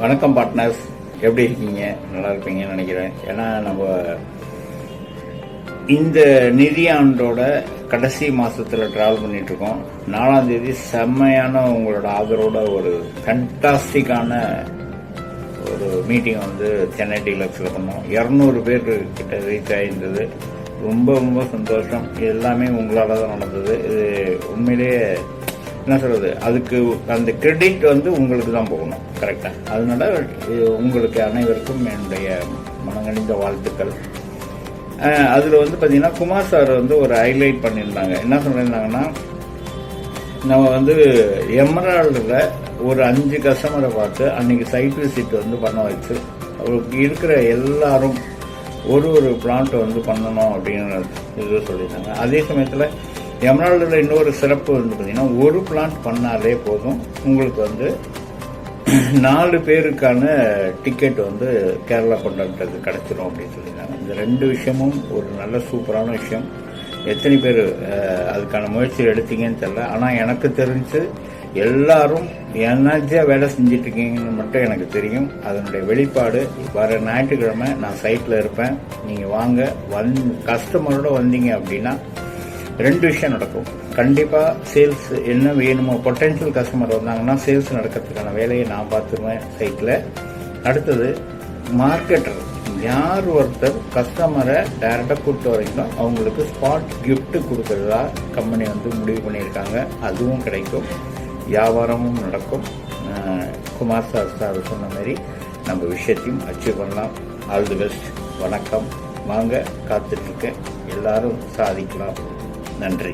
வணக்கம் பார்ட்னர்ஸ், எப்படி இருக்கீங்க? நல்லா இருப்பீங்கன்னு நினைக்கிறேன். ஏன்னா நம்ம இந்த நிதியாண்டோட கடைசி மாசத்துல டிராவல் பண்ணிட்டு இருக்கோம். 4ஆம் தேதி செம்மையான உங்களோட ஆதரவோட ஒரு ஃபேண்டாஸ்டிக்கான ஒரு மீட்டிங் வந்து சென்னை டீலக்ஸ்ல பண்ணோம். 200 பேர் கிட்ட ரீச் ஆயிருந்தது. ரொம்ப ரொம்ப சந்தோஷம். எல்லாமே உங்களால தான் நடந்தது. இது உண்மையிலேயே என்ன சொல்றது, அதுக்கு அந்த கிரெடிட் வந்து உங்களுக்கு தான் போகணும். கரெக்டா? அதனால உங்களுக்கு அனைவருக்கும் என்னுடைய மனங்கணிந்த வாழ்த்துக்கள். அதுல வந்து பாத்தீங்கன்னா குமார் சார் வந்து ஒரு ஹைலைட் பண்ணியிருந்தாங்க. என்ன சொல்லியிருந்தாங்கன்னா, நம்ம வந்து எமரால்டுல ஒரு 5 கஸ்டமரை பார்த்து அன்னைக்கு சைட் விசிட் வந்து பண்ண வச்சு அவருக்கு இருக்கிற எல்லாரும் ஒரு பிளான்ட் வந்து பண்ணணும் அப்படின்னு இது சொல்லியிருந்தாங்க. அதே சமயத்துல எமரால்டுல இன்னொரு சிறப்பு வந்து பார்த்தீங்கன்னா, ஒரு பிளான்ட் பண்ணாலே போதும், உங்களுக்கு வந்து 4 பேருக்கான டிக்கெட் வந்து கேரளா கொண்டாடுறது கிடைச்சிடும் அப்படின்னு சொல்லியிருந்தாங்க. இந்த 2 விஷயமும் ஒரு நல்ல சூப்பரான விஷயம். எத்தனை பேர் அதுக்கான முயற்சி எடுத்தீங்கன்னு தெரியல. ஆனால் எனக்கு தெரிஞ்சு எல்லாரும் எனர்ஜியாக வேலை செஞ்சுட்டு இருக்கீங்கன்னு மட்டும் எனக்கு தெரியும். அதனுடைய வெளிப்பாடு வர ஞாயிற்றுக்கிழமை நான் சைட்டில் இருப்பேன். நீங்கள் வாங்க. கஸ்டமரோட வந்தீங்க அப்படின்னா 2 விஷயம் நடக்கும். கண்டிப்பா சேல்ஸ் என்ன வேணுமோ, பொட்டன்ஷியல் கஸ்டமர் வந்தாங்கன்னா சேல்ஸ் நடக்கிறதுக்கான வேலையை நான் பார்த்துருவேன் சைட்ல. அடுத்தது மார்க்கெட்டர், யார் ஒருத்தர் கஸ்டமரை டைரக்டா கூப்பிட்டு வரீங்களோ அவங்களுக்கு ஸ்பாட் கிஃப்ட் கொடுக்கறதா கம்பெனி வந்து முடிவு பண்ணியிருக்காங்க. அதுவும் கிடைக்கும், வியாபாரமும் நடக்கும். குமார் சார் சொன்ன மாதிரி நம்ம விஷயத்தையும் அச்சீவ் பண்ணலாம். All the best. வணக்கம். வாங்க, காத்துட்டு இருக்கேன். எல்லாரும் சாதிக்கலாம். நன்றி.